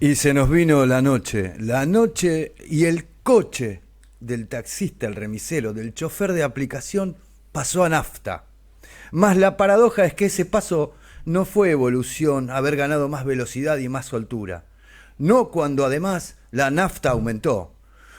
Y se nos vino la noche y el coche del taxista, el remisero, del chofer de aplicación pasó a nafta. Mas la paradoja es que ese paso no fue evolución, haber ganado más velocidad y más soltura. No cuando además la nafta aumentó.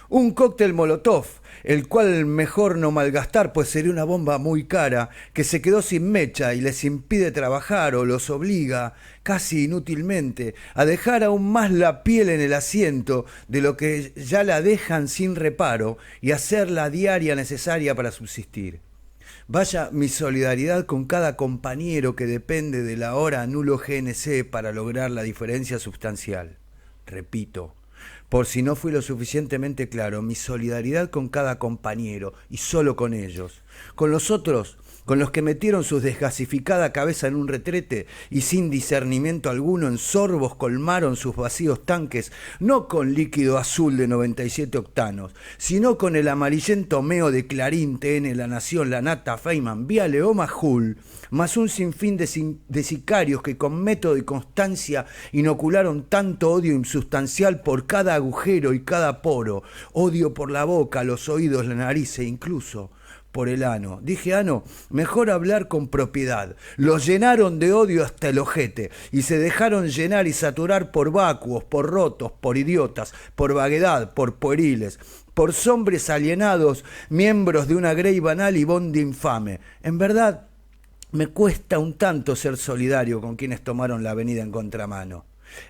Un cóctel molotov, el cual mejor no malgastar, pues sería una bomba muy cara, que se quedó sin mecha y les impide trabajar o los obliga, casi inútilmente, a dejar aún más la piel en el asiento de lo que ya la dejan sin reparo y hacer la diaria necesaria para subsistir. Vaya mi solidaridad con cada compañero que depende de la hora nulo GNC para lograr la diferencia sustancial. Repito, por si no fui lo suficientemente claro, mi solidaridad con cada compañero y solo con ellos. Con los otros, con los que metieron su desgasificada cabeza en un retrete y sin discernimiento alguno en sorbos colmaron sus vacíos tanques, no con líquido azul de 97 octanos, sino con el amarillento meo de Clarín, TN, La Nación, La Nata, Feynman, Viale o Majul, más un sinfín de sicarios que con método y constancia inocularon tanto odio insubstancial por cada agujero y cada poro, odio por la boca, los oídos, la nariz e incluso por el ano. Dije ano, mejor hablar con propiedad. Los llenaron de odio hasta el ojete y se dejaron llenar y saturar por vacuos, por rotos, por idiotas, por vaguedad, por pueriles, por hombres alienados, miembros de una grey banal y bondi infame. En verdad, me cuesta un tanto ser solidario con quienes tomaron la avenida en contramano.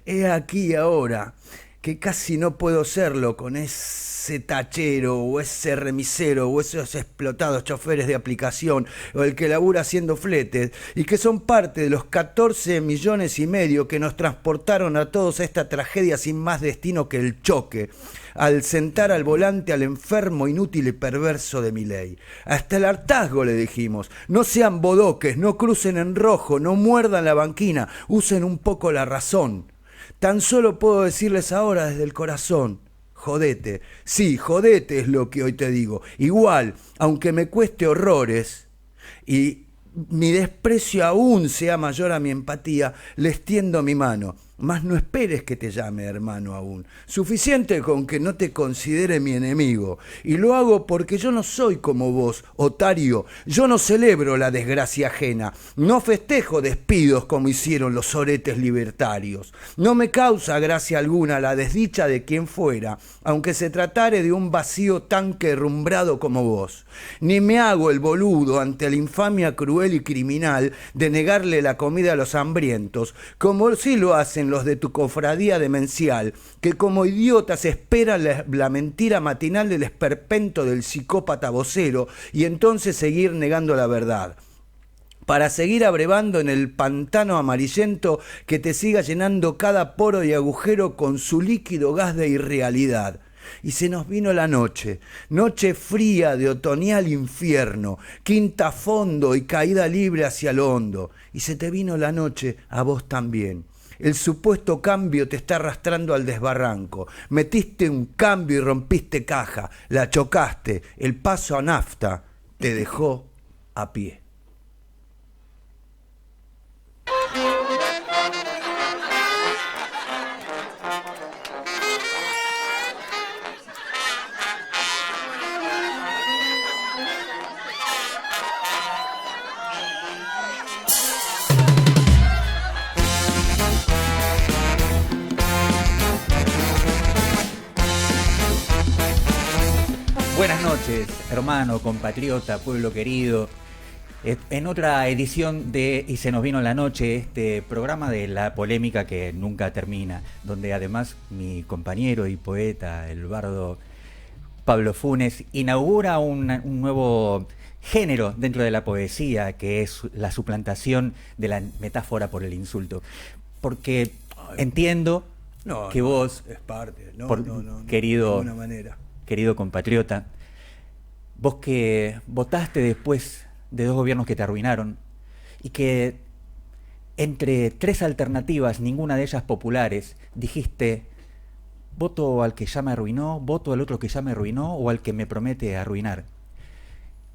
He aquí ahora que casi no puedo serlo con ese tachero o ese remisero o esos explotados choferes de aplicación o el que labura haciendo fletes y que son parte de los 14,5 millones que nos transportaron a todos a esta tragedia sin más destino que el choque, al sentar al volante al enfermo, inútil y perverso de Milei. Hasta el hartazgo le dijimos, no sean bodoques, no crucen en rojo, no muerdan la banquina, usen un poco la razón. Tan solo puedo decirles ahora desde el corazón, jodete. Sí, jodete es lo que hoy te digo. Igual, aunque me cueste horrores y mi desprecio aún sea mayor a mi empatía, les tiendo mi mano. Mas no esperes que te llame hermano aún. Suficiente con que no te considere mi enemigo. Y lo hago porque yo no soy como vos, otario. Yo no celebro la desgracia ajena. No festejo despidos como hicieron los oretes libertarios. No me causa gracia alguna la desdicha de quien fuera, aunque se tratare de un vacío tan querrumbrado como vos. Ni me hago el boludo ante la infamia cruel y criminal de negarle la comida a los hambrientos, como sí lo hacen los de tu cofradía demencial, que como idiotas esperan la mentira matinal del esperpento del psicópata vocero y entonces seguir negando la verdad, para seguir abrevando en el pantano amarillento que te siga llenando cada poro y agujero con su líquido gas de irrealidad. Y se nos vino la noche, noche fría de otoñal infierno, quinta a fondo y caída libre hacia lo hondo. Y se te vino la noche a vos también. El supuesto cambio te está arrastrando al desbarranco. Metiste un cambio y rompiste caja, la chocaste, el paso a nafta te dejó a pie. Buenas noches, hermano, compatriota, pueblo querido. En otra edición de Y se nos vino la noche, este programa de la polémica que nunca termina, donde además mi compañero y poeta, el bardo Pablo Funes, inaugura un nuevo género dentro de la poesía, que es la suplantación de la metáfora por el insulto. Porque entiendo que vos, es parte, querido, de alguna manera. Querido compatriota, vos que votaste después de 2 gobiernos que te arruinaron y que entre 3 alternativas, ninguna de ellas populares, dijiste voto al que ya me arruinó, voto al otro que ya me arruinó o al que me promete arruinar.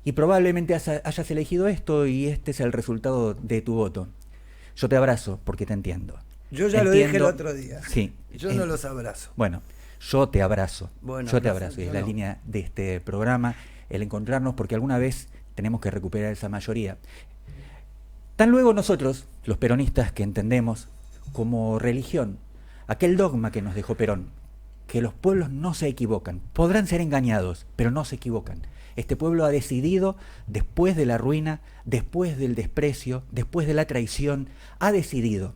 Y probablemente hayas elegido esto y este es el resultado de tu voto. Yo te abrazo porque te entiendo. Yo ya lo dije el otro día. Sí. Yo no los abrazo. Bueno, yo te abrazo. Bueno, yo te abrazo. Es la no. línea de este programa, el encontrarnos, porque alguna vez tenemos que recuperar esa mayoría. Tan luego nosotros, los peronistas, que entendemos como religión aquel dogma que nos dejó Perón, que los pueblos no se equivocan, podrán ser engañados, pero no se equivocan. Este pueblo ha decidido, después de la ruina, después del desprecio, después de la traición, ha decidido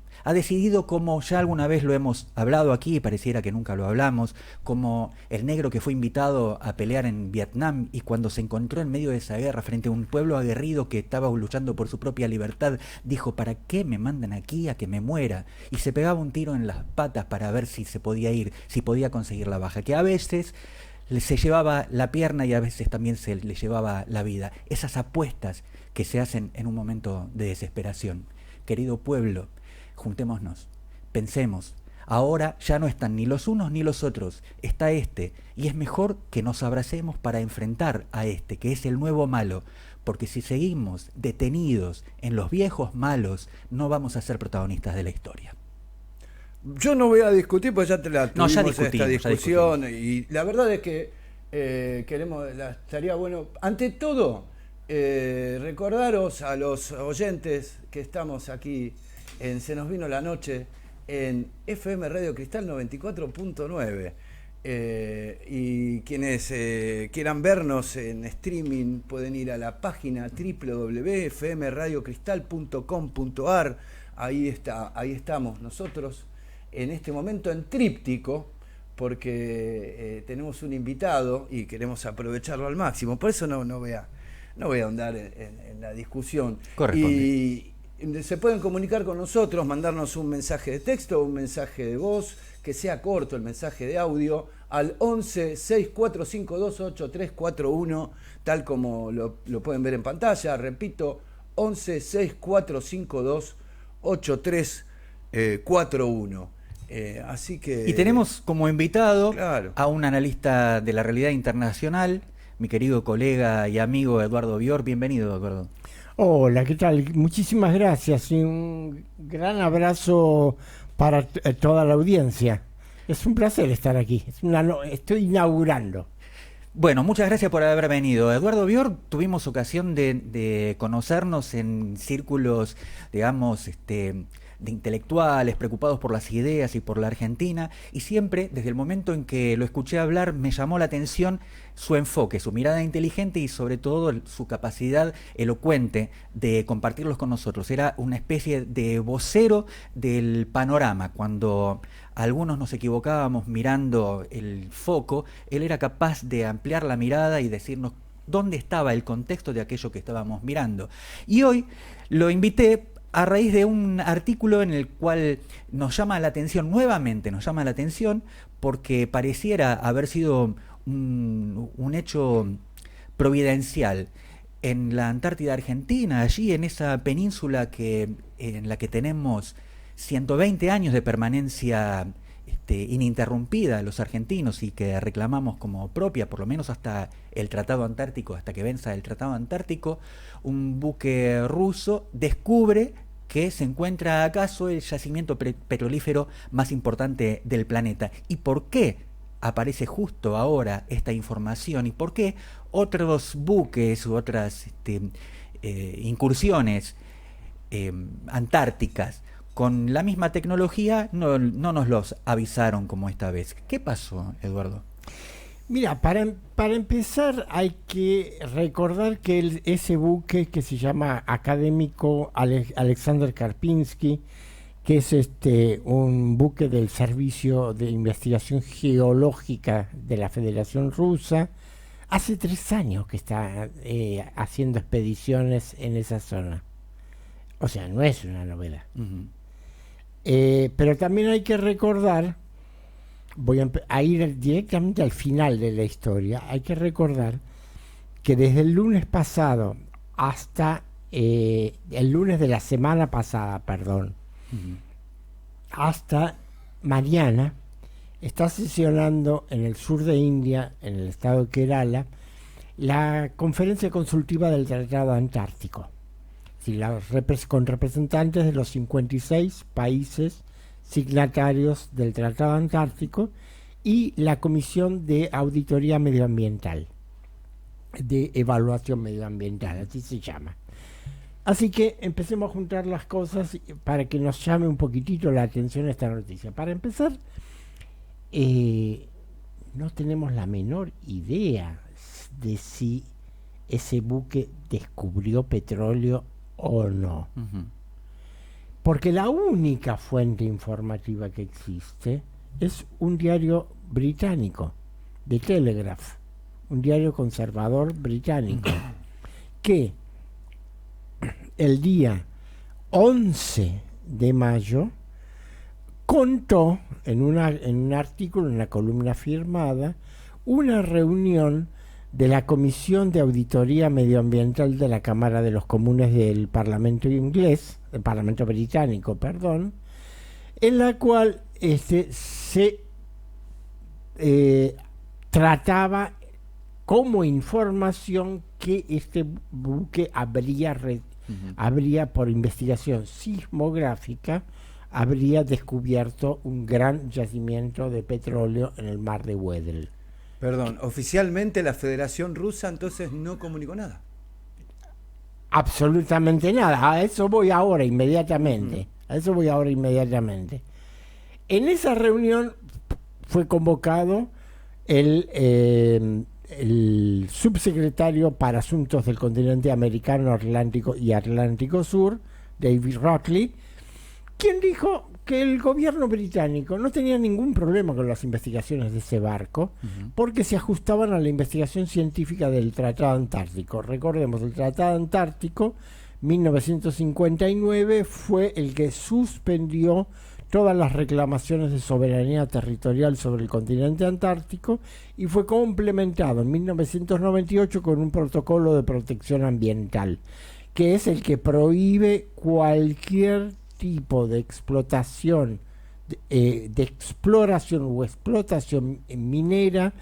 como ya alguna vez lo hemos hablado aquí, pareciera que nunca lo hablamos, como el negro que fue invitado a pelear en Vietnam y cuando se encontró en medio de esa guerra frente a un pueblo aguerrido que estaba luchando por su propia libertad, dijo: ¿para qué me mandan aquí a que me muera? Y se pegaba un tiro en las patas para ver si se podía ir, si podía conseguir la baja, que a veces se llevaba la pierna y a veces también se le llevaba la vida. Esas apuestas que se hacen en un momento de desesperación. Querido pueblo, juntémonos, pensemos. Ahora ya no están ni los unos ni los otros, está este, y es mejor que nos abracemos para enfrentar a este, que es el nuevo malo, porque si seguimos detenidos en los viejos malos, no vamos a ser protagonistas de la historia. Yo no voy a discutir, porque ya tuvimos esta discusión, y la verdad es que estaría bueno, ante todo, recordaros a los oyentes que estamos aquí en Se nos vino la noche, en FM Radio Cristal 94.9, y quienes quieran vernos en streaming pueden ir a la página www.fmradiocristal.com.ar. ahí estamos nosotros en este momento en tríptico, porque tenemos un invitado y queremos aprovecharlo al máximo. Por eso no voy a ahondar en la discusión. Y se pueden comunicar con nosotros, mandarnos un mensaje de texto o un mensaje de voz, que sea corto el mensaje de audio, al 11 6452 8341, tal como lo pueden ver en pantalla. Repito, 11 6452 8341. Así que... Y tenemos como invitado, claro, a un analista de la realidad internacional, mi querido colega y amigo Eduardo Bior. Bienvenido, Eduardo. Hola, ¿qué tal? Muchísimas gracias y un gran abrazo para toda la audiencia. Es un placer estar aquí. Estoy inaugurando. Bueno, muchas gracias por haber venido. Eduardo Bior, tuvimos ocasión de conocernos en círculos, digamos, de intelectuales preocupados por las ideas y por la Argentina, y siempre, desde el momento en que lo escuché hablar, me llamó la atención su enfoque, su mirada inteligente y sobre todo su capacidad elocuente de compartirlos con nosotros. Era una especie de vocero del panorama. Cuando algunos nos equivocábamos mirando el foco, él era capaz de ampliar la mirada y decirnos dónde estaba el contexto de aquello que estábamos mirando. Y hoy lo invité a raíz de un artículo en el cual nos llama la atención, nuevamente nos llama la atención, porque pareciera haber sido un hecho providencial. En la Antártida Argentina, allí en esa península en la que tenemos 120 años de permanencia ininterrumpida los argentinos y que reclamamos como propia, por lo menos hasta el Tratado Antártico, hasta que venza el Tratado Antártico, un buque ruso descubre que se encuentra acaso el yacimiento petrolífero más importante del planeta. ¿Y por qué aparece justo ahora esta información? ¿Y por qué otros buques u otras incursiones antárticas con la misma tecnología no nos los avisaron como esta vez? ¿Qué pasó, Eduardo? Mira, para empezar hay que recordar que ese buque que se llama Académico Alexander Karpinsky, que es un buque del Servicio de Investigación Geológica de la Federación Rusa, hace 3 años que está haciendo expediciones en esa zona. O sea, no es una novedad. Uh-huh. Pero también hay que recordar, voy a ir directamente al final de la historia, hay que recordar que desde el lunes pasado hasta el lunes de la semana pasada, perdón, uh-huh, hasta mañana, está sesionando en el sur de India, en el estado de Kerala, la conferencia consultiva del Tratado Antártico. Con representantes de los 56 países signatarios del Tratado Antártico y la Comisión de Auditoría Medioambiental, de Evaluación Medioambiental, así se llama. Así que empecemos a juntar las cosas para que nos llame un poquitito la atención esta noticia. Para empezar, no tenemos la menor idea de si ese buque descubrió petróleo o no. Ujú. Porque la única fuente informativa que existe es un diario británico, The Telegraph, un diario conservador británico, que el día 11 de mayo contó en un artículo, en una columna firmada, una reunión de la Comisión de Auditoría Medioambiental de la Cámara de los Comunes del Parlamento inglés, del Parlamento británico, perdón, en la cual se trataba como información que este buque habría por investigación sismográfica habría descubierto un gran yacimiento de petróleo en el mar de Weddell. Perdón, oficialmente la Federación Rusa entonces no comunicó nada. Absolutamente nada. A eso voy ahora inmediatamente. En esa reunión fue convocado el subsecretario para Asuntos del Continente Americano, Atlántico y Atlántico Sur, David Rockley, quien dijo que el gobierno británico no tenía ningún problema con las investigaciones de ese barco, porque se ajustaban a la investigación científica del Tratado Antártico. Recordemos, el Tratado Antártico 1959 fue el que suspendió todas las reclamaciones de soberanía territorial sobre el continente antártico y fue complementado en 1998 con un protocolo de protección ambiental, que es el que prohíbe cualquier tipo de explotación, de exploración o explotación minera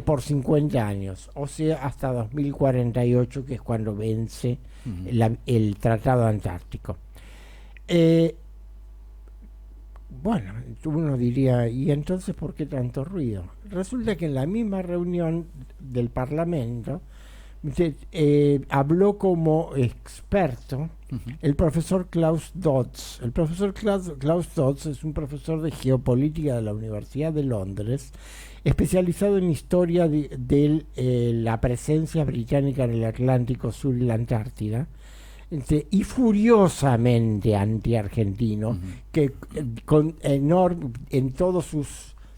por 50 años, o sea, hasta 2048, que es cuando vence el Tratado Antártico. Bueno, uno diría, ¿y entonces por qué tanto ruido? Resulta que en la misma reunión del Parlamento habló como experto el profesor Klaus Dodds. El profesor Klaus Dodds es un profesor de geopolítica de la Universidad de Londres, especializado en historia de la presencia británica en el Atlántico Sur y la Antártida, y furiosamente anti-argentino, que en todos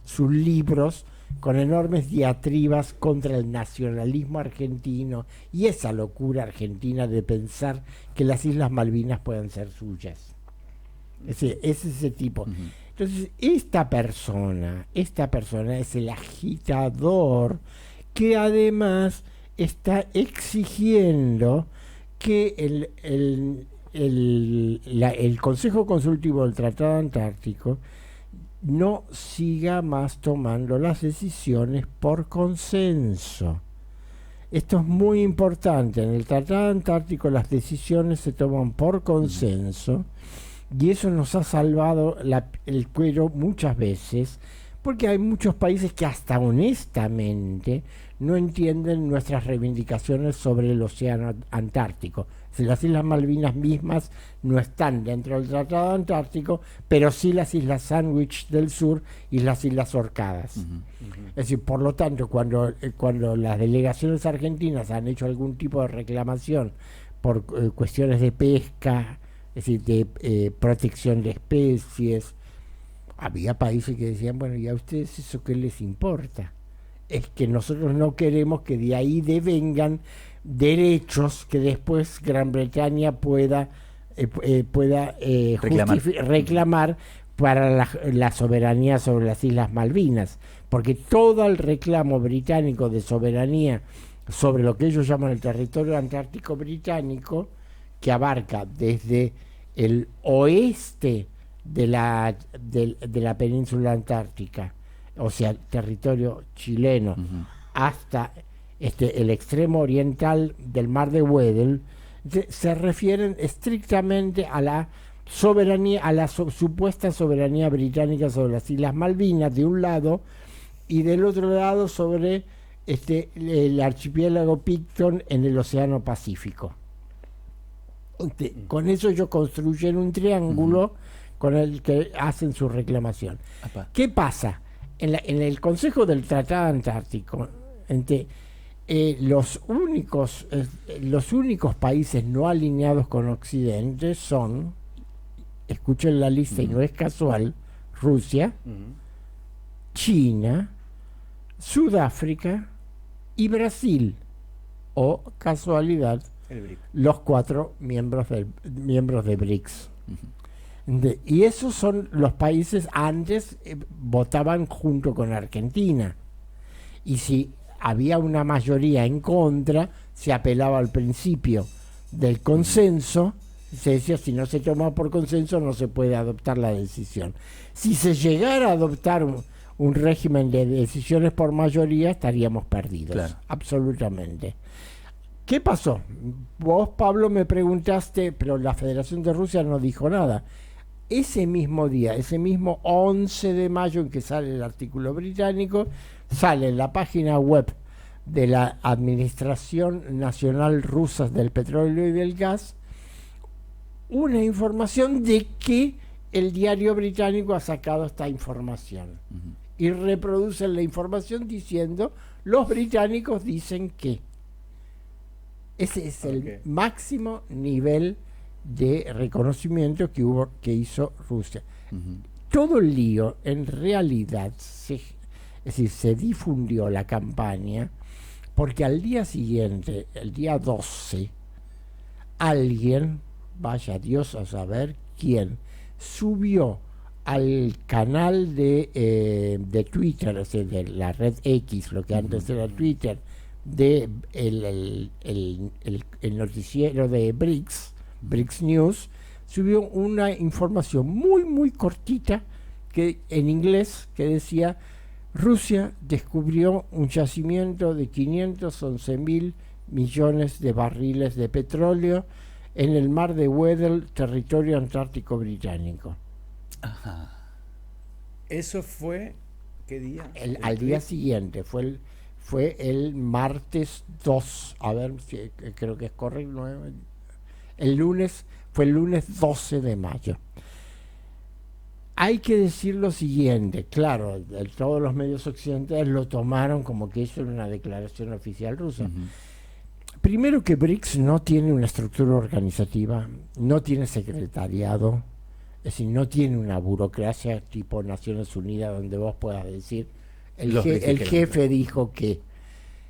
sus libros, con enormes diatribas contra el nacionalismo argentino y esa locura argentina de pensar que las Islas Malvinas pueden ser suyas. Es ese tipo. Entonces, esta persona es el agitador que además está exigiendo que el Consejo Consultivo del Tratado Antártico no siga más tomando las decisiones por consenso. Esto es muy importante. En el Tratado Antártico las decisiones se toman por consenso y eso nos ha salvado el cuello muchas veces, porque hay muchos países que hasta honestamente no entienden nuestras reivindicaciones sobre el océano Antártico. Las Islas Malvinas mismas no están dentro del Tratado Antártico, pero sí las Islas Sandwich del Sur y las Islas Orcadas. Es decir, por lo tanto, cuando las delegaciones argentinas han hecho algún tipo de reclamación por cuestiones de pesca, es decir, de protección de especies, había países que decían, bueno, ¿y a ustedes eso qué les importa? Es que nosotros no queremos que de ahí devengan derechos que después Gran Bretaña pueda reclamar para la soberanía sobre las Islas Malvinas, porque todo el reclamo británico de soberanía sobre lo que ellos llaman el territorio antártico británico, que abarca desde el oeste de la península antártica, o sea, territorio chileno, hasta el extremo oriental del mar de Weddell, se refieren estrictamente a la soberanía, a la supuesta soberanía británica sobre las Islas Malvinas de un lado, y del otro lado sobre el archipiélago Picton en el Océano Pacífico. Con eso ellos construyen un triángulo con el que hacen su reclamación. Apa. ¿Qué pasa? En el Consejo del Tratado Antártico, los únicos países no alineados con Occidente son, escuchen la lista y no es casual, Rusia, China, Sudáfrica y Brasil, o casualidad, los 4 miembros de BRICS. Y esos son los países antes votaban junto con Argentina, y si había una mayoría en contra se apelaba al principio del consenso, se decía si no se toma por consenso no se puede adoptar la decisión. Si se llegara a adoptar un régimen de decisiones por mayoría estaríamos perdidos, claro. Absolutamente. ¿Qué pasó? Vos, Pablo, me preguntaste, pero la Federación de Rusia no dijo nada. Ese mismo día, ese mismo 11 de mayo en que sale el artículo británico, sale en la página web de la Administración Nacional Rusa del Petróleo y del Gas una información de que el diario británico ha sacado esta información. Y reproducen la información diciendo, los británicos dicen que. Ese es el máximo nivel de reconocimiento que hizo Rusia. Todo el lío, en realidad, se difundió la campaña porque al día siguiente, el día 12, alguien, vaya Dios a saber quién, subió al canal de Twitter, o sea, de la red X, lo que antes era Twitter, de el noticiero de BRICS News, subió una información muy muy cortita que en inglés que decía: Rusia descubrió un yacimiento de 511.000 millones de barriles de petróleo en el mar de Weddell, territorio antártico británico. Ajá. ¿Eso fue qué día? Al día siguiente, fue el martes 2, a ver si creo que es correcto, fue el lunes 12 de mayo. Hay que decir lo siguiente, claro, todos los medios occidentales lo tomaron como que eso era una declaración oficial rusa. Primero, que BRICS no tiene una estructura organizativa, no tiene secretariado, es decir, no tiene una burocracia tipo Naciones Unidas donde vos puedas decir el jefe dijo que.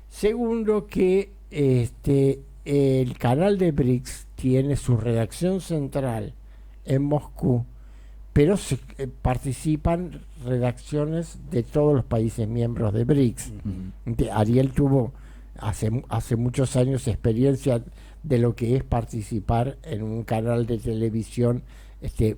Segundo, que el canal de BRICS tiene su redacción central en Moscú, pero participan redacciones de todos los países miembros de BRICS. Ariel tuvo hace muchos años experiencia de lo que es participar en un canal de televisión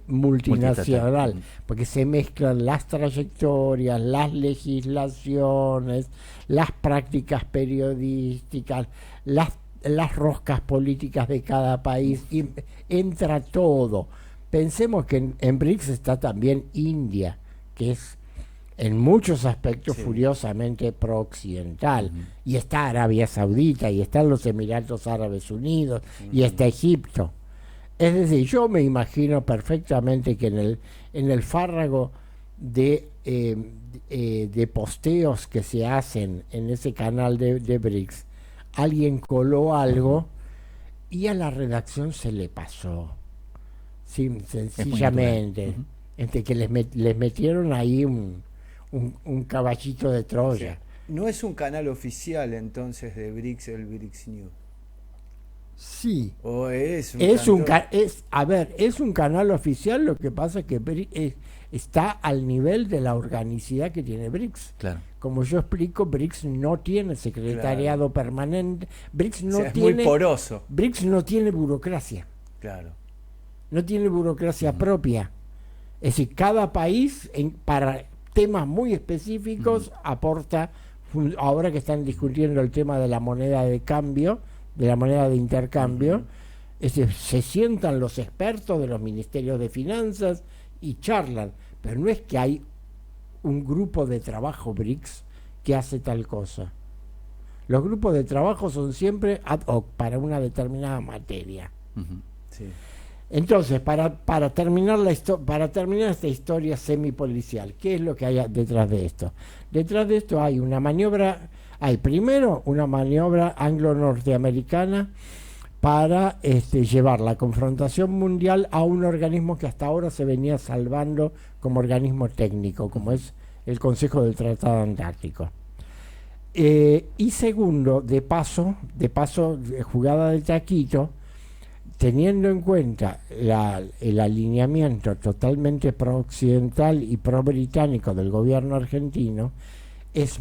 multinacional, porque se mezclan las trayectorias, las legislaciones, las prácticas periodísticas, las roscas políticas de cada país, y entra todo. Pensemos que en BRICS está también India, que es en muchos aspectos furiosamente pro-occidental, y está Arabia Saudita, y están los Emiratos Árabes Unidos, y está Egipto. Es decir, yo me imagino perfectamente que en el fárrago de posteos que se hacen en ese canal de BRICS, alguien coló algo y a la redacción se le pasó. Sencillamente. Que les metieron ahí un caballito de Troya. Sí. No es un canal oficial entonces de BRICS, el BRICS News. Sí. ¿O es un canal oficial, lo que pasa es que está al nivel de la organicidad que tiene BRICS. Claro. Como yo explico, BRICS no tiene secretariado permanente. BRICS no tiene, es muy poroso. BRICS no tiene burocracia. Claro. No tiene burocracia propia. Es decir, cada país para temas muy específicos aporta. Ahora que están discutiendo el tema de la moneda de cambio, de la moneda de intercambio, Se sientan los expertos de los ministerios de finanzas y charlan, pero no es que hay un grupo de trabajo BRICS que hace tal cosa. Los grupos de trabajo son siempre ad hoc para una determinada materia. Sí. Entonces, para terminar esta historia semipolicial, ¿qué es lo que hay detrás de esto? Detrás de esto hay primero una maniobra anglo-norteamericana para llevar la confrontación mundial a un organismo que hasta ahora se venía salvando como organismo técnico, como es el Consejo del Tratado Antártico. Y segundo, de paso, jugada de taquito, teniendo en cuenta el alineamiento totalmente pro-occidental y pro-británico del gobierno argentino, es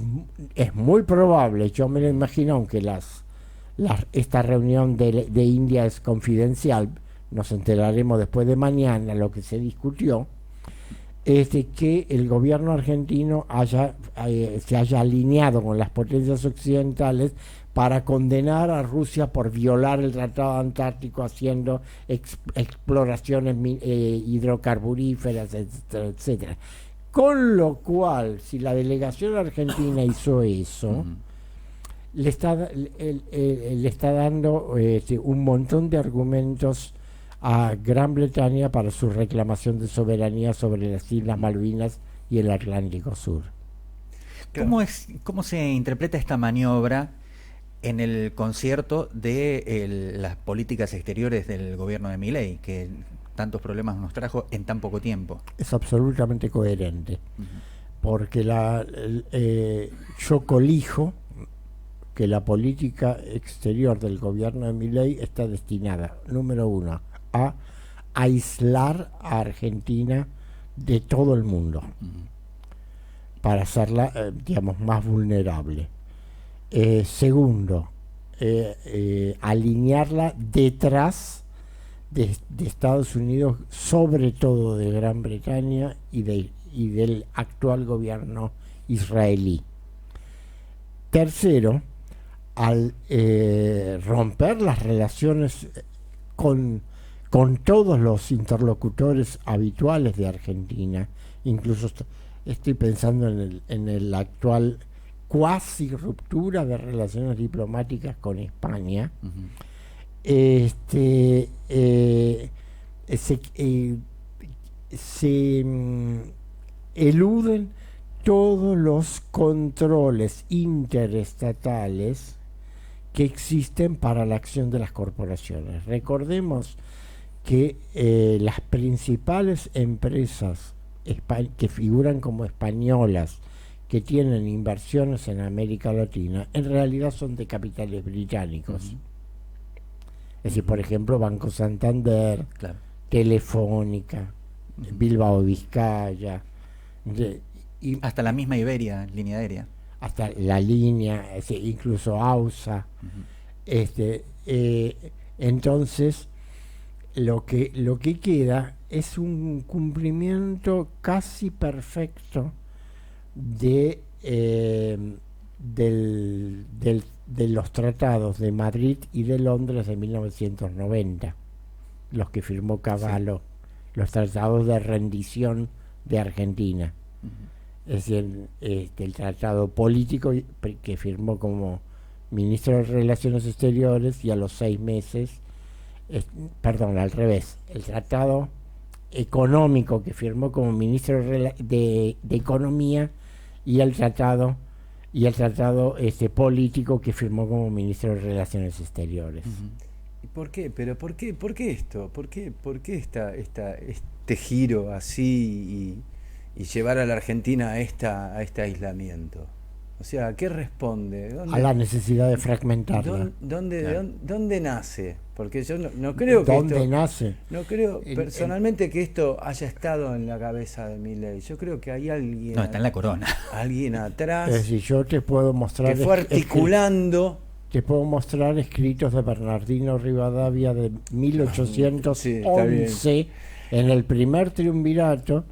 muy probable, yo me lo imagino, aunque esta reunión de India es confidencial, nos enteraremos después de mañana lo que se discutió, que el gobierno argentino se haya alineado con las potencias occidentales para condenar a Rusia por violar el Tratado Antártico haciendo exploraciones hidrocarburíferas, etcétera, etcétera. Con lo cual, si la delegación argentina hizo eso, le está dando un montón de argumentos a Gran Bretaña para su reclamación de soberanía sobre las Islas Malvinas y el Atlántico Sur. ¿Cómo se interpreta esta maniobra en el concierto de las políticas exteriores del gobierno de Milei, que tantos problemas nos trajo en tan poco tiempo? Es absolutamente coherente, porque yo colijo que la política exterior del gobierno de Milei está destinada, número uno, a aislar a Argentina de todo el mundo, para hacerla, más vulnerable. Segundo, alinearla detrás de Estados Unidos, sobre todo de Gran Bretaña y del actual gobierno israelí. Tercero, al romper las relaciones con todos los interlocutores habituales de Argentina, incluso estoy pensando en el actual cuasi ruptura de relaciones diplomáticas con España, se eluden todos los controles interestatales que existen para la acción de las corporaciones. Recordemos que las principales empresas que figuran como españolas, que tienen inversiones en América Latina, en realidad son de capitales británicos. Es decir, por ejemplo, Banco Santander, claro, Telefónica, Bilbao Vizcaya, y hasta la misma Iberia, línea aérea. Hasta la línea, incluso AUSA. Entonces, lo que queda es un cumplimiento casi perfecto de los tratados de Madrid y de Londres de 1990, los que firmó Cavallo, los tratados de rendición de Argentina. Es decir, el tratado político que firmó como ministro de Relaciones Exteriores, y a los 6 meses, al revés, el tratado económico que firmó como ministro de Economía, y el tratado político que firmó como ministro de Relaciones Exteriores. ¿Y por qué? ¿Pero por qué esto? ¿Por qué este giro así y llevar a la Argentina a este aislamiento? O sea, ¿qué responde? A la necesidad de fragmentarla. ¿Dónde nace? Porque yo no creo que ¿Dónde nace? No creo personalmente que esto haya estado en la cabeza de Milei. Yo creo que hay alguien... No, está en la corona. Alguien atrás. Es decir, yo te puedo mostrar... Que fue articulando... Te puedo mostrar escritos de Bernardino Rivadavia de 1811, en el primer triunvirato,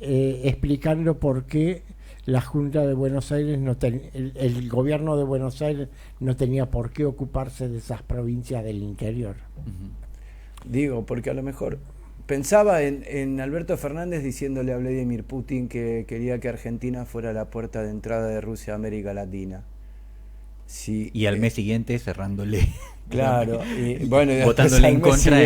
explicando por qué la Junta de Buenos Aires, el gobierno de Buenos Aires no tenía por qué ocuparse de esas provincias del interior. Digo, porque a lo mejor pensaba en Alberto Fernández diciéndole a Vladimir Putin que quería que Argentina fuera la puerta de entrada de Rusia a América Latina. Sí, y al mes siguiente cerrándole. Claro, y bueno, y votándole en contra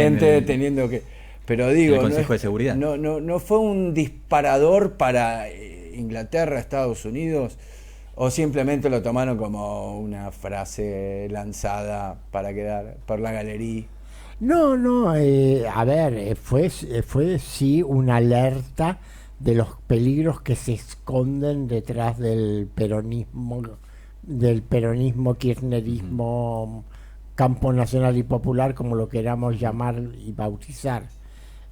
teniendo que... Pero digo, el Consejo de Seguridad. No fue un disparador para Inglaterra, Estados Unidos, o simplemente lo tomaron como una frase lanzada para quedar por la galería. No, a ver, fue sí una alerta de los peligros que se esconden detrás del peronismo, kirchnerismo, campo nacional y popular, como lo queramos llamar y bautizar.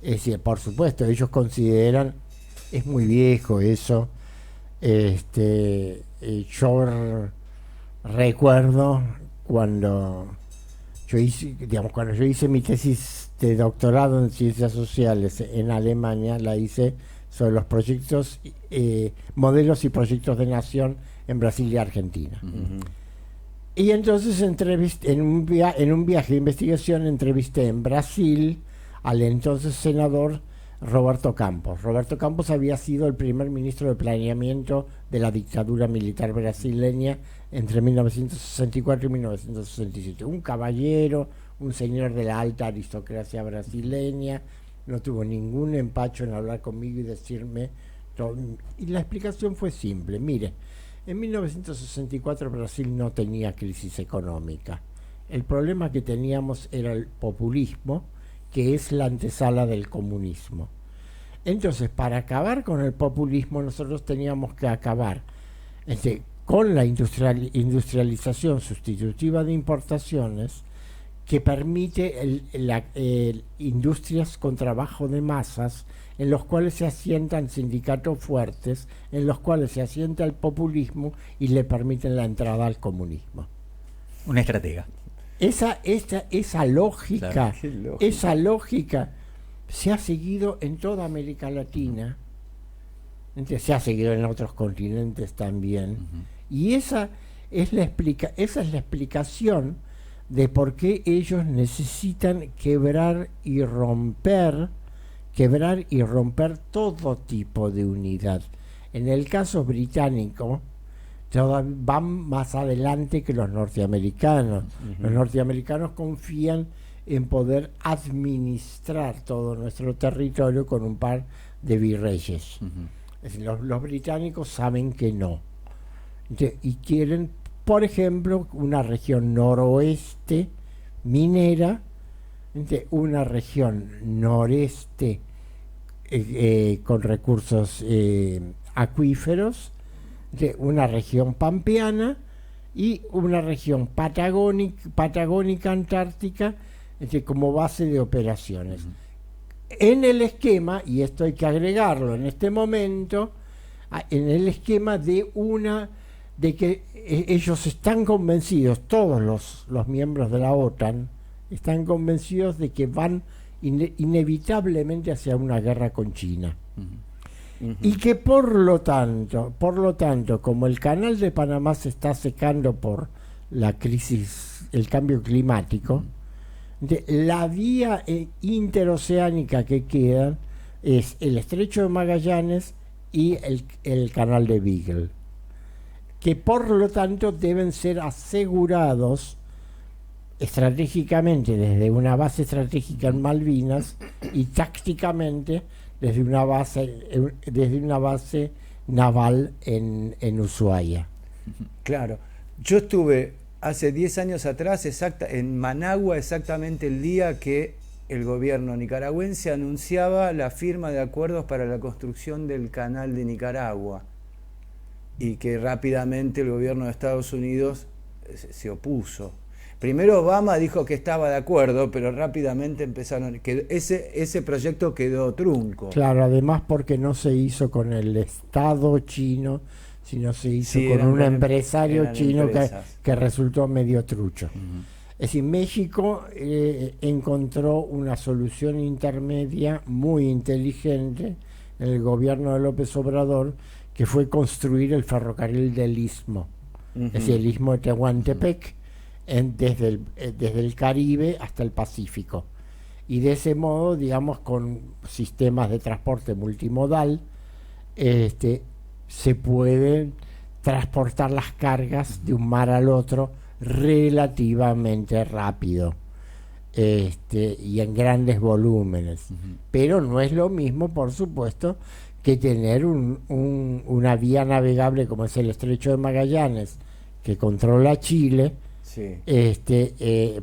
Es decir, por supuesto, ellos consideran, es muy viejo eso, yo recuerdo cuando yo hice mi tesis de doctorado en ciencias sociales en Alemania, la hice sobre los proyectos, modelos y proyectos de nación en Brasil y Argentina. Uh-huh. Y entonces en un viaje de investigación entrevisté en Brasil al entonces senador Roberto Campos. Roberto Campos había sido el primer ministro de planeamiento de la dictadura militar brasileña entre 1964 y 1967. Un caballero, un señor de la alta aristocracia brasileña, no tuvo ningún empacho en hablar conmigo y decirme todo. Y la explicación fue simple. Mire, en 1964 Brasil no tenía crisis económica. El problema que teníamos era el populismo, que es la antesala del comunismo. Entonces, para acabar con el populismo, nosotros teníamos que acabar con la industrialización sustitutiva de importaciones, que permite industrias con trabajo de masas, en los cuales se asientan sindicatos fuertes, en los cuales se asienta el populismo y le permiten la entrada al comunismo. Una estratega. Esa lógica, claro, esa lógica se ha seguido en toda América Latina, se ha seguido en otros continentes también, y esa es la explicación de por qué ellos necesitan quebrar y romper todo tipo de unidad. En el caso británico, van más adelante que los norteamericanos. Uh-huh. Los norteamericanos confían en poder administrar todo nuestro territorio con un par de virreyes. Uh-huh. Es decir, los británicos saben que no. Y quieren, por ejemplo, una región noroeste minera, una región noreste con recursos acuíferos, una región pampeana y una región patagónica antártica como base de operaciones. Uh-huh. En el esquema, y esto hay que agregarlo en este momento, en el esquema de que ellos están convencidos, todos los miembros de la OTAN están convencidos de que van inevitablemente hacia una guerra con China. Uh-huh. Uh-huh. Y que por lo tanto, como el canal de Panamá se está secando por la crisis, el cambio climático, la vía interoceánica que queda es el estrecho de Magallanes y el canal de Beagle, que por lo tanto deben ser asegurados estratégicamente desde una base estratégica en Malvinas y tácticamente desde una base naval en Ushuaia. Claro, yo estuve hace 10 años atrás en Managua, exactamente el día que el gobierno nicaragüense anunciaba la firma de acuerdos para la construcción del canal de Nicaragua, y que rápidamente el gobierno de Estados Unidos se opuso. Primero Obama dijo que estaba de acuerdo, pero rápidamente ese proyecto quedó trunco. Claro, además porque no se hizo con el Estado chino, sino se hizo con un empresario chino que resultó medio trucho. Uh-huh. Es decir, México encontró una solución intermedia muy inteligente en el gobierno de López Obrador, que fue construir el ferrocarril del Istmo, es decir, el Istmo de Tehuantepec, desde el Caribe hasta el Pacífico. Y de ese modo, digamos, con sistemas de transporte multimodal, se pueden transportar las cargas de un mar al otro relativamente rápido, y en grandes volúmenes. Pero no es lo mismo, por supuesto, que tener una vía navegable como es el Estrecho de Magallanes, que controla Chile, Sí.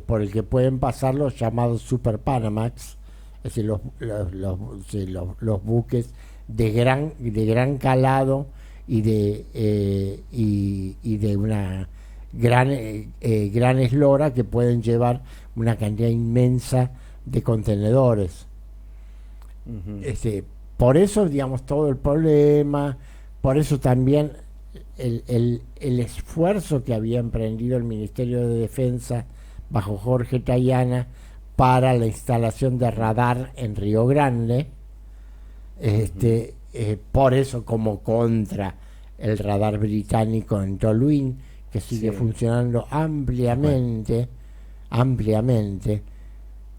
Por el que pueden pasar los llamados Super Panamax, es decir, los buques de gran calado y de una gran eslora, que pueden llevar una cantidad inmensa de contenedores. Por eso, digamos, todo el problema, por eso también el esfuerzo que había emprendido el Ministerio de Defensa bajo Jorge Tayana para la instalación de radar en Río Grande, por eso, como contra el radar británico en Toluín, que sigue funcionando ampliamente.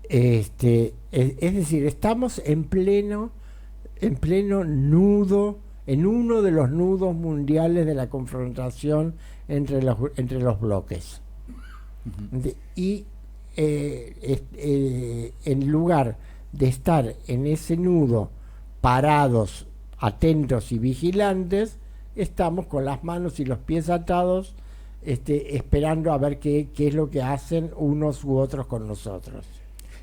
Es decir, estamos en pleno nudo, en uno de los nudos mundiales de la confrontación entre los bloques. Y en lugar de estar en ese nudo parados, atentos y vigilantes, estamos con las manos y los pies atados, esperando a ver qué es lo que hacen unos u otros con nosotros.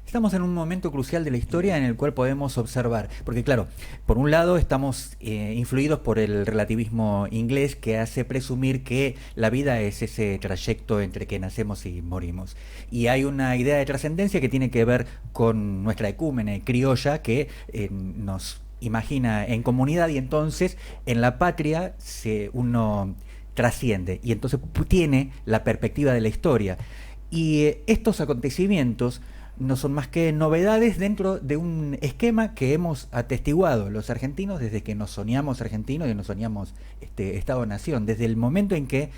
Estamos en un momento crucial de la historia en el cual podemos observar, porque claro, por un lado estamos influidos por el relativismo inglés, que hace presumir que la vida es ese trayecto entre que nacemos y morimos. Y hay una idea de trascendencia que tiene que ver con nuestra ecúmene criolla, que nos imagina en comunidad, y entonces en la patria uno trasciende y entonces tiene la perspectiva de la historia. Y estos acontecimientos no son más que novedades dentro de un esquema que hemos atestiguado los argentinos desde que nos soñamos argentinos y nos soñamos Estado-Nación, desde el momento en que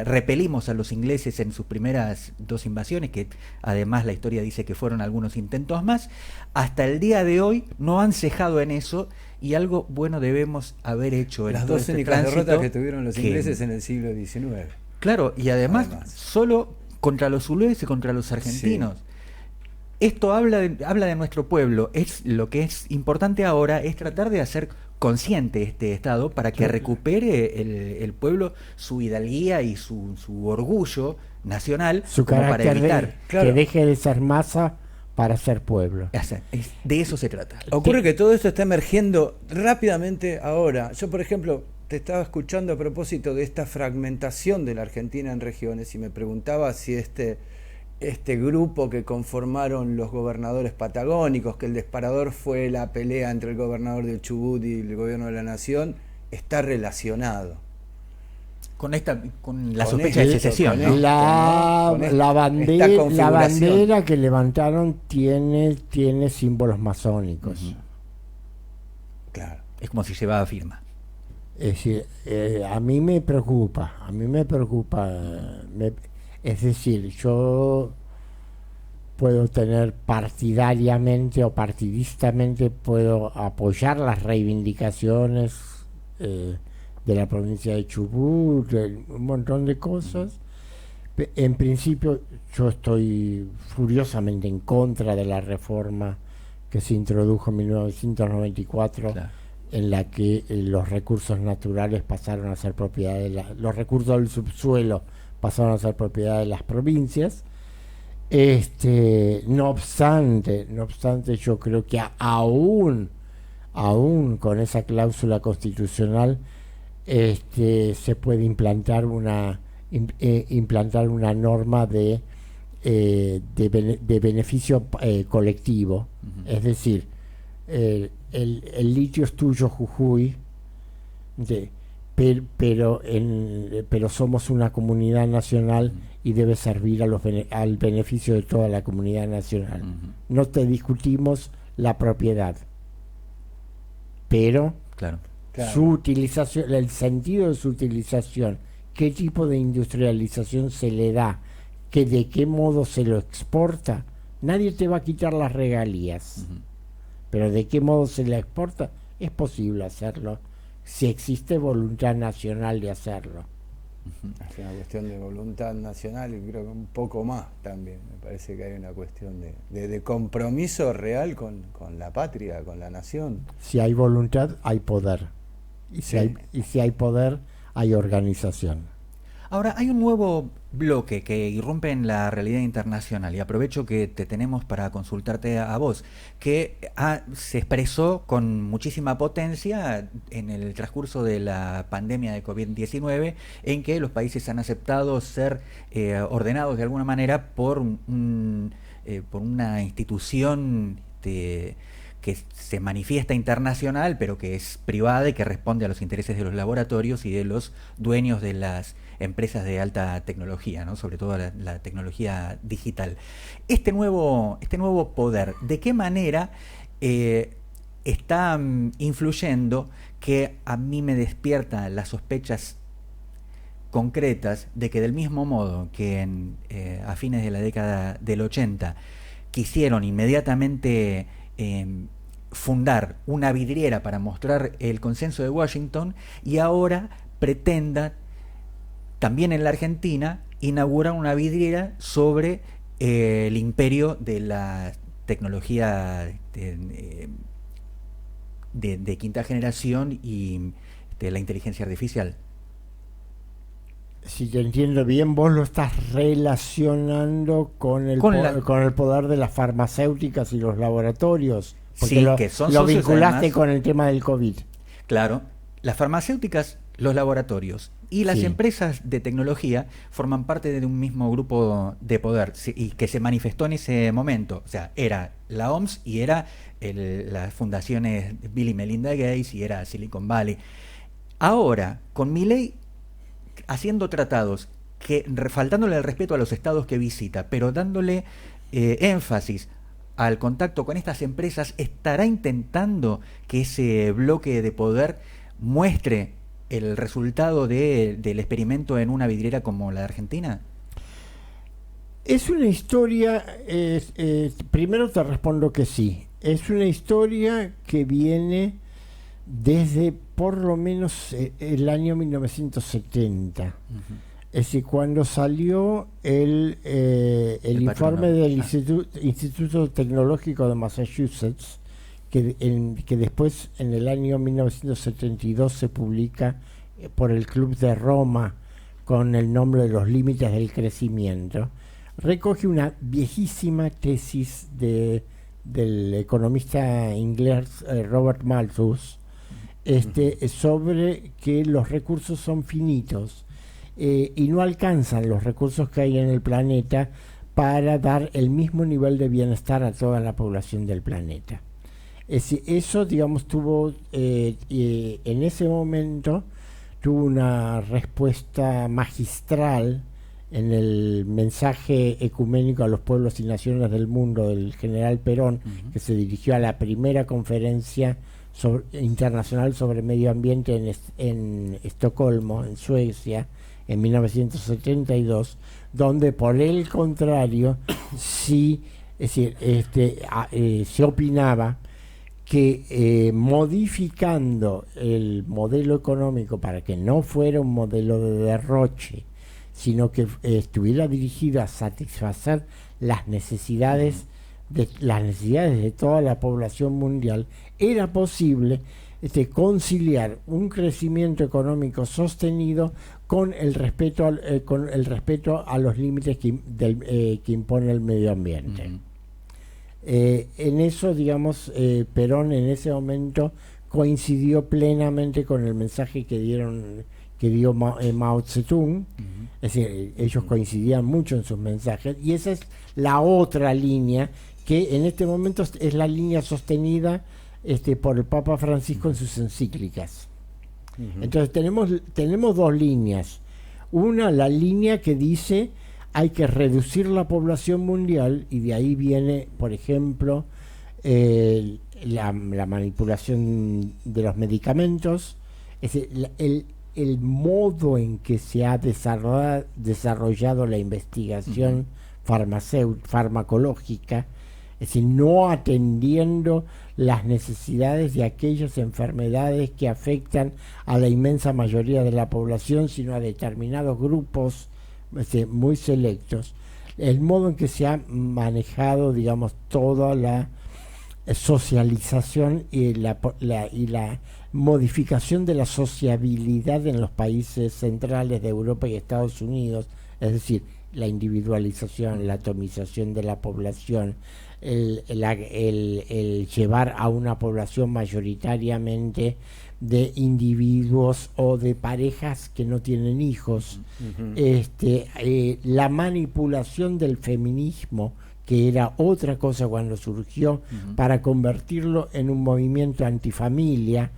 repelimos a los ingleses en sus primeras 2 invasiones, que además la historia dice que fueron algunos intentos más, hasta el día de hoy no han cejado en eso, y algo bueno debemos haber hecho en las todo 2 únicas derrotas que tuvieron los ingleses en el siglo XIX. Claro, y además solo contra los zulúes y contra los argentinos. Sí. Esto habla de nuestro pueblo. Lo que es importante ahora es tratar de hacer consciente este Estado para que recupere el pueblo su hidalguía y su orgullo nacional, su carácter, para evitar que deje de ser masa para ser pueblo. De eso se trata. Ocurre que todo esto está emergiendo rápidamente ahora. Yo, por ejemplo, te estaba escuchando a propósito de esta fragmentación de la Argentina en regiones y me preguntaba si este grupo que conformaron los gobernadores patagónicos, que el disparador fue la pelea entre el gobernador de Chubut y el gobierno de la nación, está relacionado con la sospecha de secesión, ¿no? La bandera que levantaron tiene símbolos masónicos. Claro. Es como si llevaba firma. Es decir, a mí me preocupa. Es decir, yo puedo tener partidariamente o partidistamente, puedo apoyar las reivindicaciones de la provincia de Chubut, un montón de cosas. En principio, yo estoy furiosamente en contra de la reforma que se introdujo en 1994, claro, en la que los recursos naturales pasaron a ser propiedad de los recursos del subsuelo pasaron a ser propiedad de las provincias. No obstante, yo creo que aún con esa cláusula constitucional se puede implantar una norma de beneficio colectivo. Es decir, el litio es tuyo, Jujuy, pero somos una comunidad nacional y debe servir al beneficio de toda la comunidad nacional. No te discutimos la propiedad, pero claro, Claro. su utilización, el sentido de su utilización, qué tipo de industrialización se le da, que de qué modo se lo exporta, nadie te va a quitar las regalías. Pero de qué modo se le exporta, es posible hacerlo si existe voluntad nacional de hacerlo. Es una cuestión de voluntad nacional y creo que un poco más también. Me parece que hay una cuestión de compromiso real con la patria, con la nación. Si hay voluntad, hay poder. Y Sí. si hay poder, hay organización. Ahora, hay un nuevo bloque que irrumpe en la realidad internacional y aprovecho que te tenemos para consultarte a vos, que se expresó con muchísima potencia en el transcurso de la pandemia de COVID-19, en que los países han aceptado ser ordenados de alguna manera por una institución que se manifiesta internacional, pero que es privada y que responde a los intereses de los laboratorios y de los dueños de las empresas de alta tecnología, ¿no? Sobre todo la tecnología digital. Este nuevo poder, ¿de qué manera está influyendo, que a mí me despierta las sospechas concretas de que del mismo modo que a fines de la década del 80 quisieron inmediatamente fundar una vidriera para mostrar el consenso de Washington, y ahora pretenda también en la Argentina inaugurar una vidriera sobre el imperio de la tecnología de quinta generación y de la inteligencia artificial. Si te entiendo bien, vos lo estás relacionando con el poder de las farmacéuticas y los laboratorios. Porque Sí, que son lo socios, vinculaste además, con el tema del COVID. Claro, las farmacéuticas, los laboratorios y las Sí. empresas de tecnología forman parte de un mismo grupo de poder y que se manifestó en ese momento. O sea, era la OMS y era las fundaciones Bill y Melinda Gates y era Silicon Valley. Ahora, con Milei haciendo tratados faltándole el respeto a los estados que visita, pero dándole énfasis al contacto con estas empresas, ¿estará intentando que ese bloque de poder muestre el resultado del experimento en una vidriera como la de Argentina? Es una historia, primero te respondo que sí. Es una historia que viene desde por lo menos el año 1970. Uh-huh. Es decir, cuando salió el informe del Instituto Tecnológico de Massachusetts, que después en el año 1972 se publica por el Club de Roma con el nombre de los límites del crecimiento, recoge una viejísima tesis del economista inglés Robert Malthus, sobre que los recursos son finitos y no alcanzan los recursos que hay en el planeta para dar el mismo nivel de bienestar a toda la población del planeta. Eso, digamos, tuvo en ese momento tuvo una respuesta magistral en el mensaje ecuménico a los pueblos y naciones del mundo del general Perón, uh-huh, que se dirigió a la primera conferencia internacional sobre medio ambiente en Estocolmo, en Suecia, en 1972, donde por el contrario sí, es decir, se opinaba que modificando el modelo económico para que no fuera un modelo de derroche, sino que estuviera dirigido a satisfacer las necesidades de toda la población mundial, era posible conciliar un crecimiento económico sostenido con el respeto a los límites que impone el medio ambiente. Uh-huh. En eso, digamos, Perón en ese momento coincidió plenamente con el mensaje que dio Mao Zedong. Uh-huh. Es decir, ellos coincidían mucho en sus mensajes, y esa es la otra línea que en este momento es la línea sostenida por el Papa Francisco en sus encíclicas. Uh-huh. Entonces tenemos dos líneas. Una, la línea que dice hay que reducir la población mundial, y de ahí viene, por ejemplo, la manipulación de los medicamentos, Es decir, el modo en que se ha desarrollado la investigación farmacológica, es decir, no atendiendo las necesidades de aquellas enfermedades que afectan a la inmensa mayoría de la población, sino a determinados grupos muy selectos. El modo en que se ha manejado, digamos, toda la socialización y la modificación de la sociabilidad en los países centrales de Europa y Estados Unidos, es decir, la individualización, la atomización de la población, el llevar a una población mayoritariamente de individuos o de parejas que no tienen hijos, la manipulación del feminismo, que era otra cosa cuando surgió, para convertirlo en un movimiento antifamilia,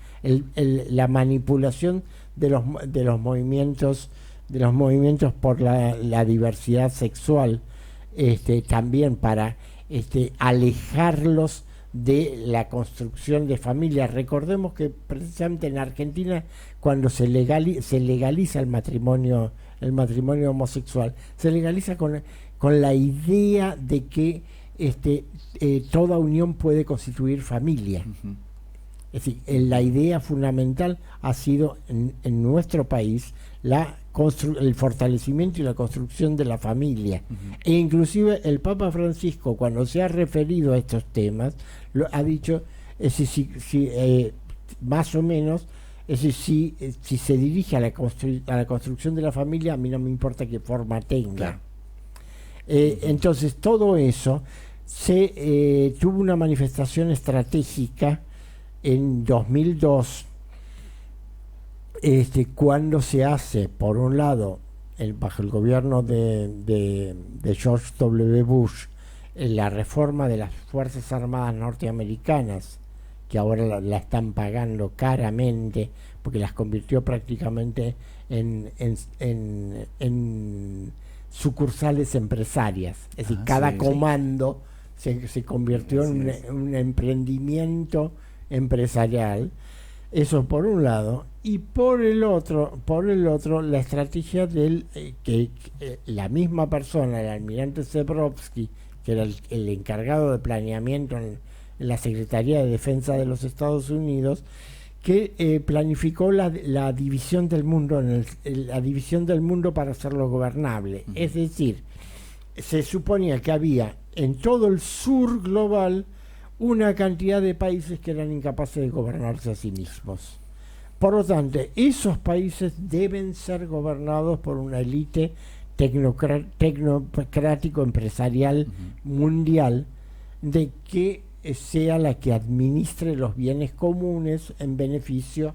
la manipulación de los movimientos por la diversidad sexual, también para alejarlos de la construcción de familias. Recordemos que precisamente en Argentina, cuando se legaliza el matrimonio homosexual, se legaliza con la idea de que toda unión puede constituir familia. Es decir, la idea fundamental ha sido en nuestro país el fortalecimiento y la construcción de la familia. E inclusive el Papa Francisco, cuando se ha referido a estos temas, ha dicho, más o menos, si se dirige a la construcción de la familia, a mí no me importa qué forma tenga. Claro. Entonces todo eso tuvo una manifestación estratégica en 2002, cuando se hace, por un lado, bajo el gobierno de George W. Bush, la reforma de las Fuerzas Armadas norteamericanas, que ahora la están pagando caramente, porque las convirtió prácticamente en sucursales empresarias. Es decir, cada comando se convirtió en un emprendimiento empresarial. Eso por un lado, y por el otro la estrategia que la misma persona, el almirante Zebrovsky, que era el encargado de planeamiento en la Secretaría de Defensa de los Estados Unidos, que planificó la división del mundo, la división del mundo para hacerlo gobernable. Es decir, se suponía que había en todo el sur global una cantidad de países que eran incapaces de gobernarse a sí mismos. Por lo tanto, esos países deben ser gobernados por una élite tecnocrático-empresarial mundial, de que sea la que administre los bienes comunes en beneficio,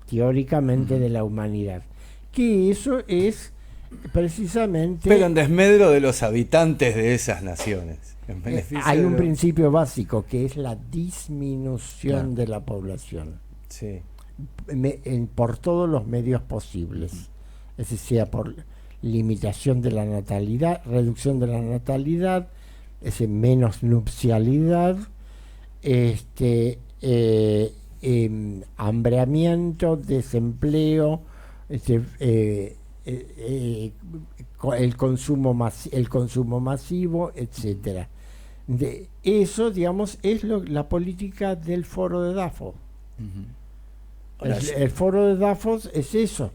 teóricamente, de la humanidad. Que eso es precisamente... Pero en desmedro de los habitantes de esas naciones. Hay un principio básico, que es la disminución de la población. Sí. Por todos los medios posibles. Es decir, sea por limitación de la natalidad, reducción de la natalidad, menos nupcialidad, hambreamiento, desempleo, el consumo masivo, etcétera. De eso, digamos, es la política del foro de Davos. El foro de Davos es eso.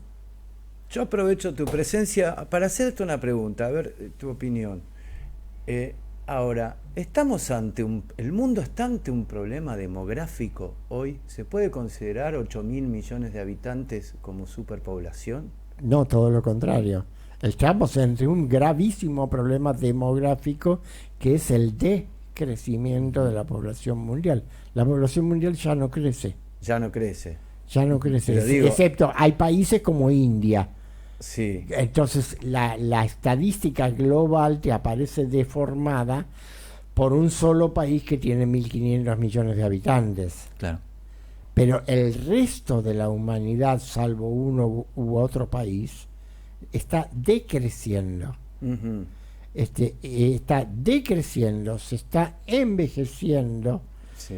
Yo aprovecho tu presencia para hacerte una pregunta, a ver tu opinión. Ahora, ¿el mundo está ante un problema demográfico hoy? ¿Se puede considerar 8.000 millones de habitantes como superpoblación? No, todo lo contrario. Estamos ante un gravísimo problema demográfico, que es el decrecimiento de la población mundial. La población mundial ya no crece. Ya no crece. Excepto hay países como India. Sí. Entonces la estadística global te aparece deformada por un solo país que tiene 1.500 millones de habitantes. Claro. Pero el resto de la humanidad, salvo uno u otro país, está decreciendo. Está decreciendo, se está envejeciendo. Sí.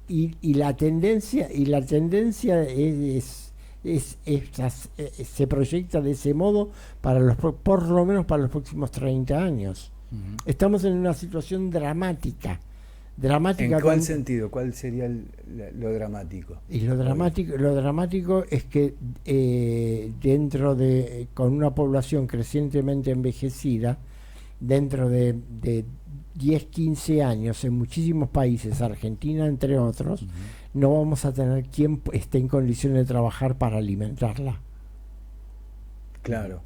y la tendencia se proyecta de ese modo por lo menos para los próximos 30 años. Estamos en una situación dramática. ¿En cuál sentido? ¿Cuál sería lo dramático? Y lo dramático es que con una población crecientemente envejecida, dentro de 10, 15 años, en muchísimos países, Argentina entre otros, no vamos a tener quien esté en condiciones de trabajar para alimentarla. Claro.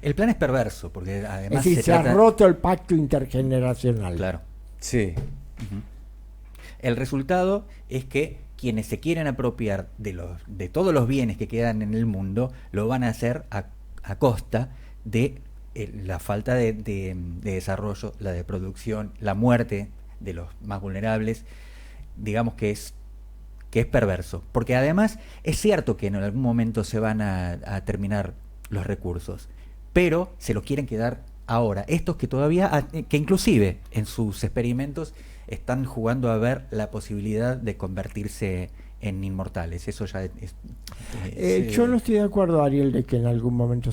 El plan es perverso, porque además es decir, se ha roto el pacto intergeneracional. Claro. Sí. El resultado es que quienes se quieren apropiar de todos los bienes que quedan en el mundo lo van a hacer a costa de la falta de desarrollo, la de producción, la muerte de los más vulnerables. Digamos que es perverso, porque además es cierto que en algún momento se van a terminar los recursos, pero se los quieren quedar ahora. Estos que todavía, que inclusive en sus experimentos están jugando a ver la posibilidad de convertirse en inmortales. Eso ya es yo no estoy de acuerdo, Ariel, de que en algún momento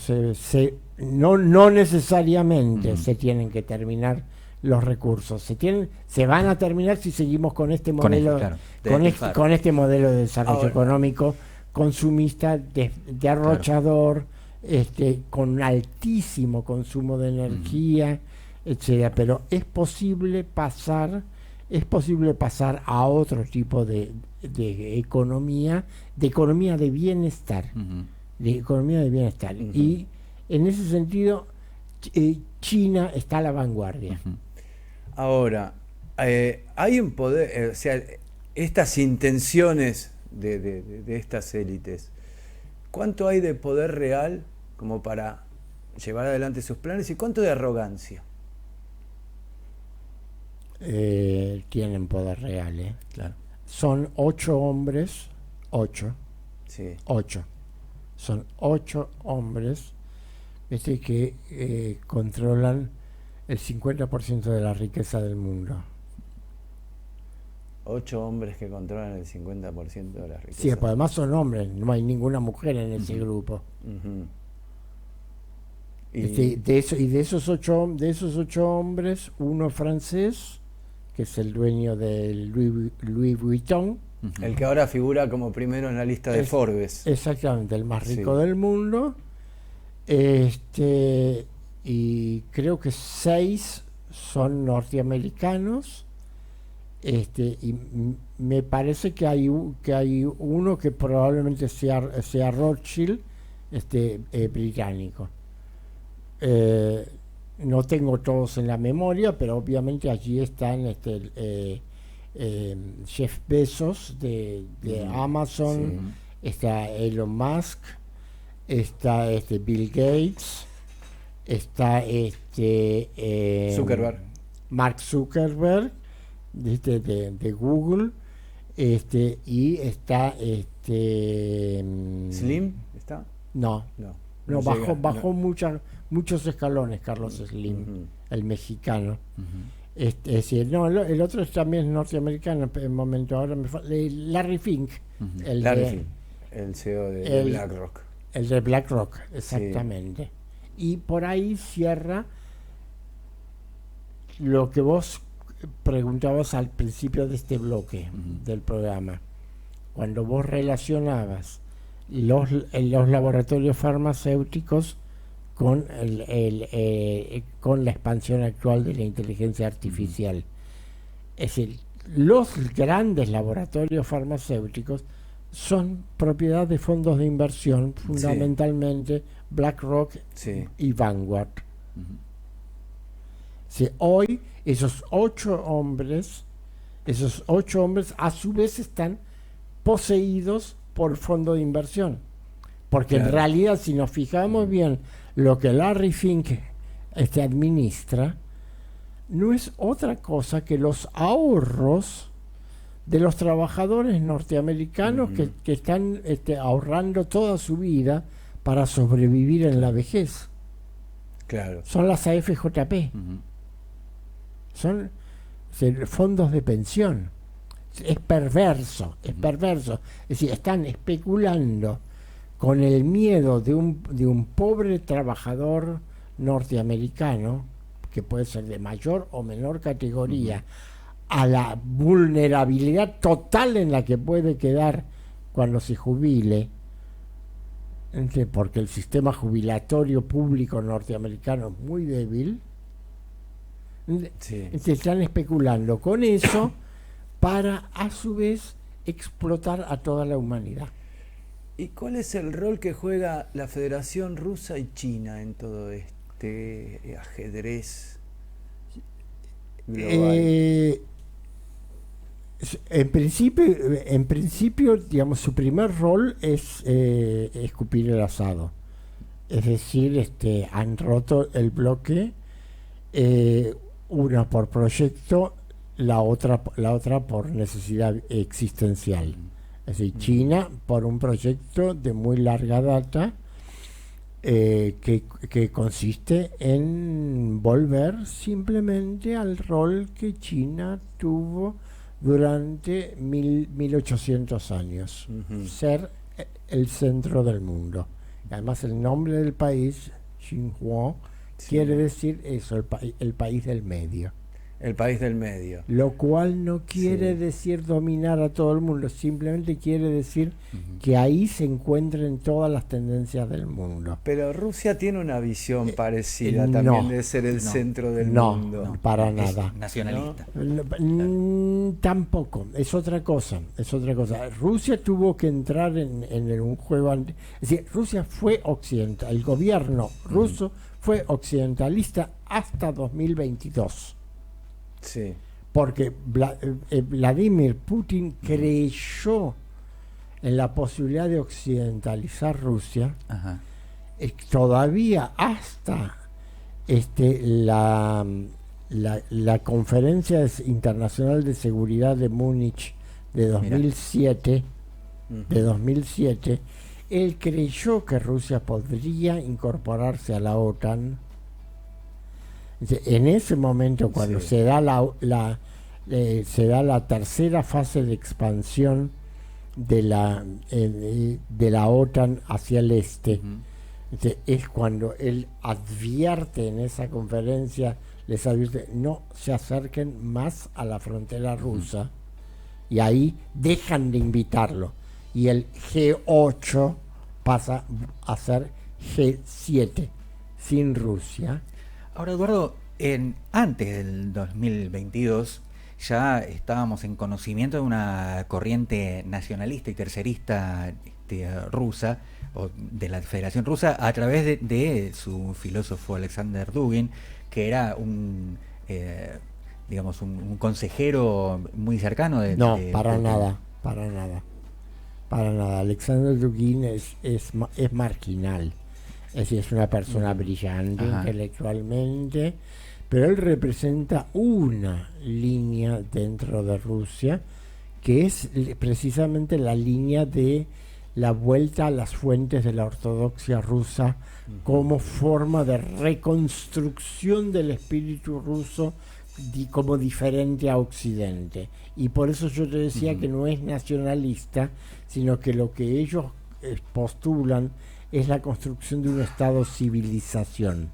no necesariamente se tienen que terminar los recursos. Se van a terminar si seguimos con este modelo, con este modelo de desarrollo económico consumista, derrochador, con altísimo consumo de energía, etcétera. Pero es posible pasar a otro tipo de economía, de bienestar, y en ese sentido China está a la vanguardia. Ahora, hay un poder, o sea, estas intenciones de estas élites, ¿cuánto hay de poder real como para llevar adelante sus planes y cuánto de arrogancia? Tienen poder real, claro. Son 8 hombres, 8. Sí. 8. Son 8 hombres que controlan el 50% de la riqueza del mundo. 8 hombres que controlan el 50% de la riqueza. Sí, además son hombres, no hay ninguna mujer en ese grupo. De esos ocho hombres, uno francés, que es el dueño de Louis Vuitton. El que ahora figura como primero en la lista de Forbes. Exactamente, el más rico del mundo. Y creo que 6 son norteamericanos. Y me parece que hay uno que probablemente sea Rothschild, británico. No tengo todos en la memoria, pero obviamente allí están Jeff Bezos de Amazon, está Elon Musk, está Bill Gates, está Zuckerberg. Mark Zuckerberg de Google, y está Slim, ¿está? No, bajó muchos escalones Carlos Slim, el mexicano. Es decir, no, el otro también es norteamericano. En el momento ahora Larry Fink, el CEO de BlackRock. El de BlackRock, exactamente. Sí. Y por ahí cierra lo que vos preguntabas al principio de este bloque del programa, cuando vos relacionabas los laboratorios farmacéuticos con con la expansión actual de la inteligencia artificial. Es decir, los grandes laboratorios farmacéuticos son propiedad de fondos de inversión, fundamentalmente BlackRock y Vanguard. Hoy esos 8 hombres a su vez están poseídos por fondo de inversión, porque en realidad, si nos fijamos bien, lo que Larry Fink administra no es otra cosa que los ahorros de los trabajadores norteamericanos que están ahorrando toda su vida para sobrevivir en la vejez. Claro. Son las AFJP. Son fondos de pensión. es perverso, es perverso. Es decir, están especulando con el miedo de un pobre trabajador norteamericano, que puede ser de mayor o menor categoría, a la vulnerabilidad total en la que puede quedar cuando se jubile, porque el sistema jubilatorio público norteamericano es muy débil. Se están especulando con eso para a su vez explotar a toda la humanidad. ¿Y cuál es el rol que juega la Federación Rusa y China en todo este ajedrez global? En principio, digamos, su primer rol es escupir el asado. Es decir, han roto el bloque, una por proyecto, la otra por necesidad existencial. Es decir, China por un proyecto de muy larga data, que consiste en volver simplemente al rol que China tuvo durante 1800 años, ser el centro del mundo. Además, el nombre del país, Xinjiang, quiere decir eso, el país del medio. El país del medio. Lo cual no quiere decir dominar a todo el mundo, simplemente quiere decir que ahí se encuentren todas las tendencias del mundo. Pero Rusia tiene una visión parecida también de ser el centro del mundo. No, para nada. Es nacionalista. Tampoco, es otra cosa. Rusia tuvo que entrar en un juego. Es decir, Rusia fue occidental, el gobierno ruso fue occidentalista hasta 2022. Sí. Porque Vladimir Putin creyó en la posibilidad de occidentalizar Rusia. Todavía hasta la Conferencia Internacional de Seguridad de Múnich de 2007, él creyó que Rusia podría incorporarse a la OTAN. En ese momento, cuando se da la tercera fase de expansión de la OTAN hacia el este, es cuando él advierte en esa conferencia, les advierte, no se acerquen más a la frontera rusa, y ahí dejan de invitarlo, y el G8 pasa a ser G7 sin Rusia. Ahora, Eduardo, antes del 2022 ya estábamos en conocimiento de una corriente nacionalista y tercerista rusa, o de la Federación Rusa, a través de su filósofo Alexander Dugin, que era un consejero muy cercano de... No, para nada. Alexander Dugin es marginal. Es decir, es una persona brillante intelectualmente, pero él representa una línea dentro de Rusia, que es precisamente la línea de la vuelta a las fuentes de la ortodoxia rusa como forma de reconstrucción del espíritu ruso como diferente a Occidente. Y por eso yo te decía que no es nacionalista, sino que lo que ellos postulan es la construcción de un estado civilización.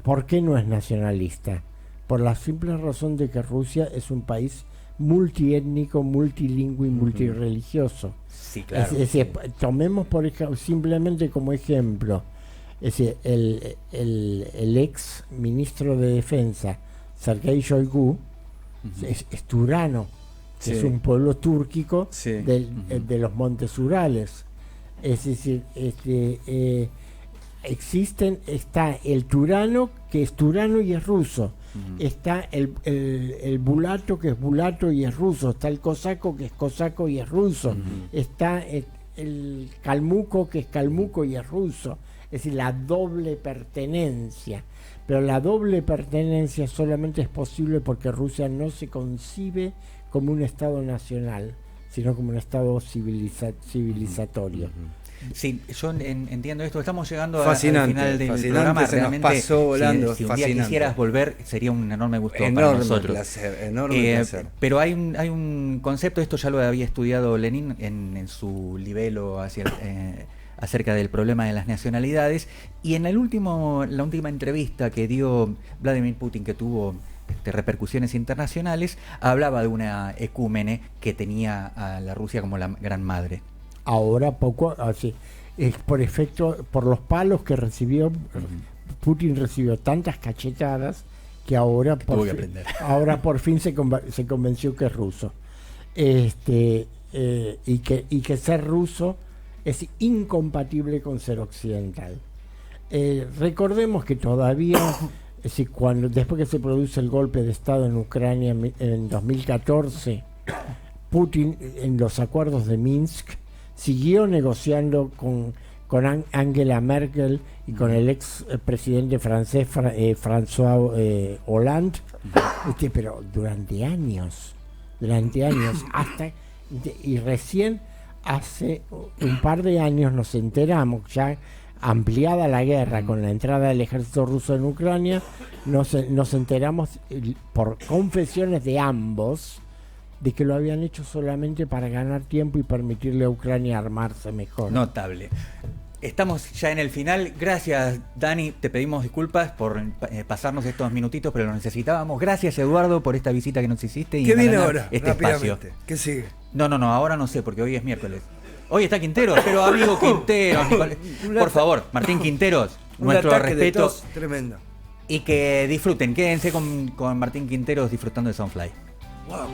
¿Por qué no es nacionalista? Por la simple razón de que Rusia es un país multiétnico, multilingüe y multirreligioso. Sí, claro. Tomemos por ejemplo, simplemente como ejemplo, el ex ministro de Defensa, Sergei Shoigu, es turano, es un pueblo túrquico de los montes Urales. Es decir, está el turano, que es turano y es ruso. Está el bulato, que es bulato y es ruso. Está el cosaco, que es cosaco y es ruso. Está el calmuco, que es calmuco y es ruso. Es decir, la doble pertenencia. Pero la doble pertenencia solamente es posible porque Rusia no se concibe como un estado nacional, sino como un estado civilizatorio. Sí, yo entiendo esto. Estamos llegando Fascinante, al final del fascinante, programa. se nos Realmente, pasó volando, si un día fascinante. quisieras volver, sería un enorme gusto para Enorme nosotros. placer, enorme placer. Pero hay un concepto, esto ya lo había estudiado Lenin en su libelo acerca del problema de las nacionalidades, y en la última entrevista que dio Vladimir Putin, que tuvo repercusiones internacionales, hablaba de una ecúmene que tenía a la Rusia como la gran madre. Ahora poco, así, es por los palos que recibió, Putin recibió tantas cachetadas que ahora por fin se convenció que es ruso. Y que ser ruso es incompatible con ser occidental. Recordemos que todavía, después que se produce el golpe de Estado en Ucrania en 2014, Putin en los acuerdos de Minsk siguió negociando con Angela Merkel y con el ex presidente francés François Hollande, pero durante años y recién hace un par de años nos enteramos, ya ampliada la guerra con la entrada del ejército ruso en Ucrania, nos enteramos por confesiones de ambos de que lo habían hecho solamente para ganar tiempo y permitirle a Ucrania armarse mejor. Notable. Estamos ya en el final. Gracias, Dani. Te pedimos disculpas por pasarnos estos minutitos, pero lo necesitábamos. Gracias, Eduardo, por esta visita que nos hiciste. Y ¿qué viene ahora? Este espacio. ¿Qué sigue? No, ahora no sé, porque hoy es miércoles. Hoy está Quinteros, pero amigo Quinteros, por favor, Martín Quinteros, nuestro respeto. Tremendo. Y que disfruten, quédense con Martín Quinteros disfrutando de Soundfly. Wow.